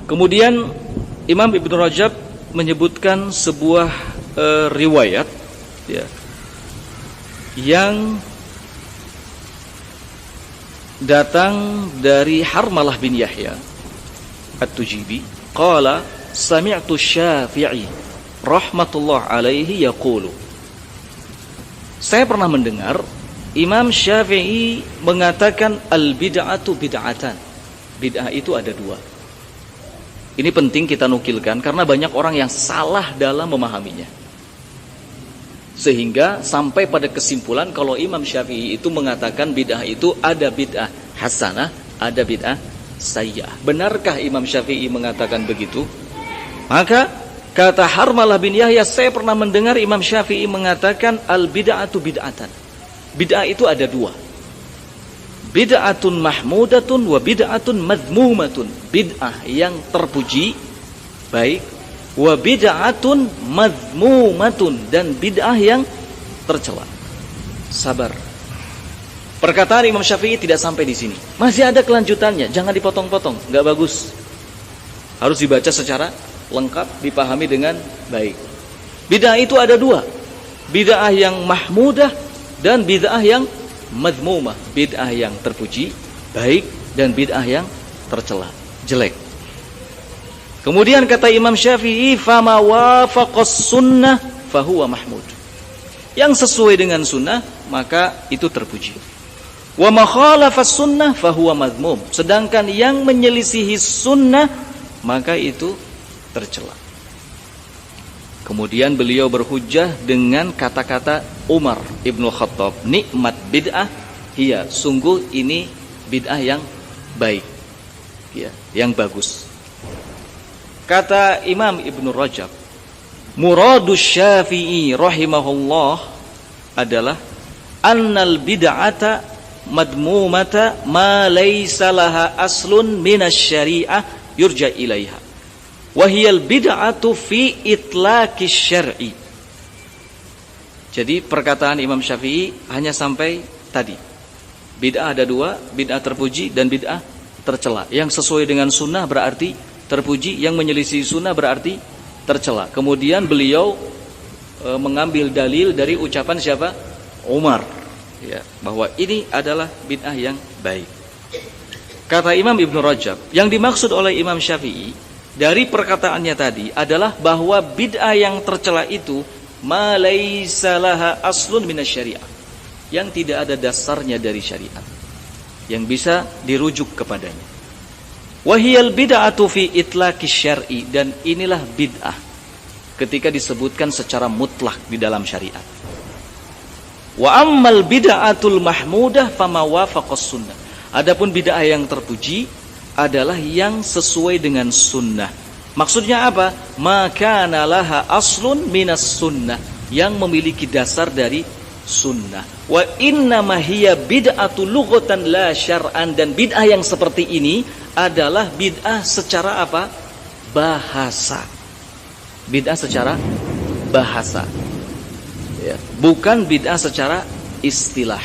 Kemudian Imam Ibnu Rajab menyebutkan sebuah riwayat ya, yang datang dari Harmalah bin Yahya At-Tujibi, qala sami'tu Syafi'i rahmatullah alaihi yaqulu, saya pernah mendengar Imam Syafi'i mengatakan al-bid'atu bid'atan, bid'ah itu ada dua. Ini penting kita nukilkan karena banyak orang yang salah dalam memahaminya, sehingga sampai pada kesimpulan kalau Imam Syafi'i itu mengatakan bid'ah itu ada bid'ah hasanah, ada bid'ah sayyi'ah. Benarkah Imam Syafi'i mengatakan begitu? Maka kata Harmalah bin Yahya, saya pernah mendengar Imam Syafi'i mengatakan al-bid'atu bid'atan. Bid'ah itu ada dua. Bid'atun mahmudatun wa bid'atun madhmumatun. Bid'ah yang terpuji, baik. Wa bid'atun madhmumatun, dan bid'ah yang tercela. Sabar. Perkataan Imam Syafi'i tidak sampai di sini. Masih ada kelanjutannya, jangan dipotong-potong, enggak bagus. Harus dibaca secara lengkap, dipahami dengan baik. Bid'ah itu ada dua. Bid'ah yang mahmudah dan bid'ah yang madhmumah, bid'ah yang terpuji, baik, dan bid'ah yang tercela, jelek. Kemudian kata Imam Syafi'i, fama wafaqas sunnah fahuwa mahmud. Yang sesuai dengan sunnah maka itu terpuji. Wa ma khalafas sunnah fahuwa madhmum. Sedangkan yang menyelisihi sunnah maka itu tercela. Kemudian beliau berhujjah dengan kata-kata Umar Ibnu Khattab, nikmat bid'ah, iya, sungguh ini bid'ah yang baik, ya, yang bagus. Kata Imam Ibnu Rajab, muradus Syafi'i rahimahullah adalah annal bid'ata madmumata ma laysa laha aslun minasy syari'ah yurja ilaiha. Wahiyal bid'atu fi itlaqis syar'i. Jadi perkataan Imam Syafi'i hanya sampai tadi. Bid'ah ada dua, bid'ah terpuji dan bid'ah tercela. Yang sesuai dengan sunnah berarti terpuji, yang menyelisih sunnah berarti tercela. Kemudian beliau mengambil dalil dari ucapan siapa? Umar, ya, bahwa ini adalah bid'ah yang baik. Kata Imam Ibnu Rajab, yang dimaksud oleh Imam Syafi'i dari perkataannya tadi adalah bahwa bid'ah yang tercela itu ma laisa laha aslun minasyariah, yang tidak ada dasarnya dari syariat, yang bisa dirujuk kepadanya. Wahiyal bid'atu fi itlaqis syar'i, dan inilah bid'ah ketika disebutkan secara mutlak di dalam syariat. Wa ammal bid'atul mahmudah fama wafaqas sunnah. Adapun bid'ah yang terpuji adalah yang sesuai dengan sunnah. Maksudnya apa? Maka laha aslun minas sunnah, yang memiliki dasar dari sunnah. Wa inna hiya bid'atu lughatan la syar'an, dan bid'ah yang seperti ini adalah bid'ah secara apa? Bahasa. Bid'ah secara bahasa, ya, bukan bid'ah secara istilah,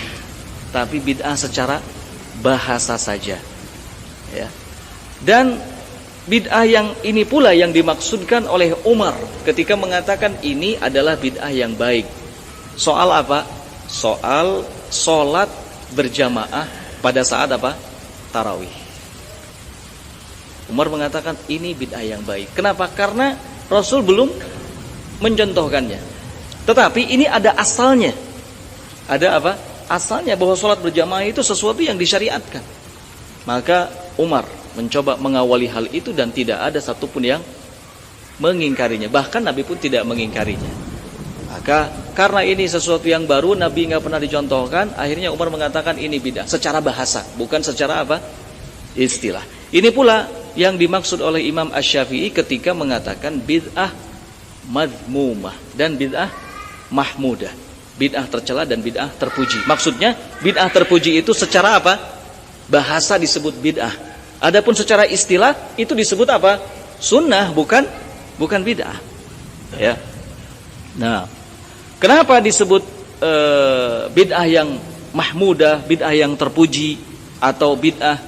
tapi bid'ah secara bahasa saja, ya. Dan bid'ah yang ini pula yang dimaksudkan oleh Umar ketika mengatakan ini adalah bid'ah yang baik. Soal apa? Soal sholat berjamaah pada saat apa? Tarawih. Umar mengatakan ini bid'ah yang baik. Kenapa? Karena Rasul belum mencontohkannya. Tetapi ini ada asalnya. Ada apa? Asalnya bahwa sholat berjamaah itu sesuatu yang disyariatkan. Maka Umar mencoba mengawali hal itu dan tidak ada satupun yang mengingkarinya. Bahkan Nabi pun tidak mengingkarinya. Maka karena ini sesuatu yang baru, Nabi nggak pernah dicontohkan, akhirnya Umar mengatakan ini bid'ah secara bahasa, bukan secara apa? Istilah. Ini pula yang dimaksud oleh Imam Asy-Syafi'i ketika mengatakan bid'ah madhmumah dan bid'ah mahmudah. Bid'ah tercela dan bid'ah terpuji. Maksudnya bid'ah terpuji itu secara apa? Bahasa disebut bid'ah. Adapun secara istilah itu disebut apa? Sunnah, bukan bid'ah. Ya. Nah, kenapa disebut bid'ah yang mahmudah, bid'ah yang terpuji, atau bid'ah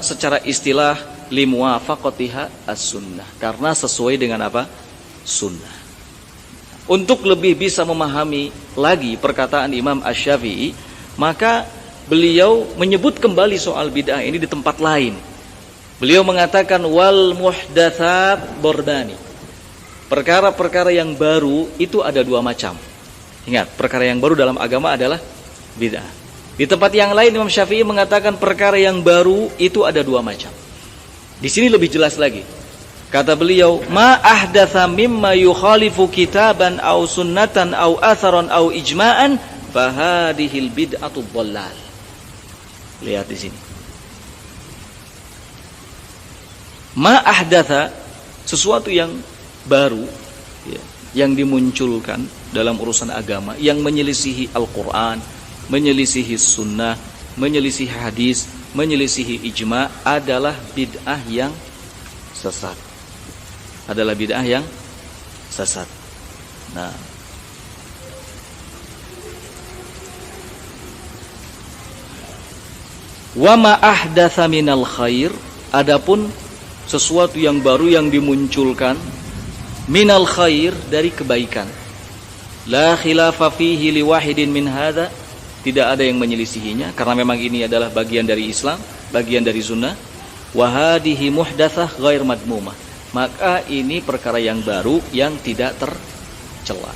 secara istilah limuwafaqatiha as-sunnah, karena sesuai dengan apa? Sunnah. Untuk lebih bisa memahami lagi perkataan Imam Asy-Syafi'i, maka beliau menyebut kembali soal bid'ah ini di tempat lain. Beliau mengatakan wal muhdatsat bordani. Perkara-perkara yang baru itu ada dua macam. Ingat, perkara yang baru dalam agama adalah bid'ah. Di tempat yang lain Imam Syafi'i mengatakan perkara yang baru itu ada dua macam. Di sini lebih jelas lagi. Kata beliau, ma ahdatsa mimma yukhalifu kitaban aw sunnatan aw atharan aw ijma'an fahadhil bid'atu dhallal. Lihat di sini. Ma ahdatsa, sesuatu yang baru, ya, yang dimunculkan dalam urusan agama, yang menyelisihi Al-Quran, menyelisihi sunnah, menyelisihi hadis, menyelisihi ijma' adalah bid'ah yang sesat. Adalah bid'ah yang sesat. Nah, wa ma ahdatsa minal khair, adapun sesuatu yang baru yang dimunculkan minal khair, dari kebaikan, la khilafa fihi liwahidin min hadza, tidak ada yang menyelisihinya, karena memang ini adalah bagian dari Islam, bagian dari sunnah. Wa hadhihi muhdatsah ghair madmumah, maka ini perkara yang baru yang tidak tercela.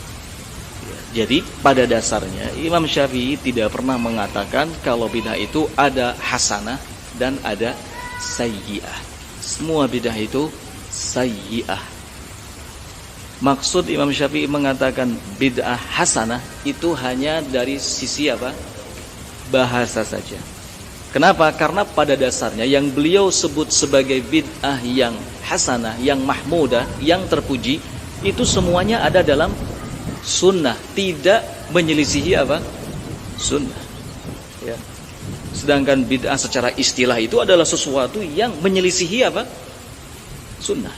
Jadi pada dasarnya Imam Syafi'i tidak pernah mengatakan kalau bid'ah itu ada hasanah dan ada sayyi'ah. Semua bid'ah itu sayyi'ah. Maksud Imam Syafi'i mengatakan bid'ah hasanah itu hanya dari sisi apa? Bahasa saja. Kenapa? Karena pada dasarnya yang beliau sebut sebagai bid'ah yang hasanah, yang mahmudah, yang terpuji, itu semuanya ada dalam sunnah, tidak menyelisihi apa? Sunnah. Ya. Sedangkan bid'ah secara istilah itu adalah sesuatu yang menyelisihi apa? Sunnah.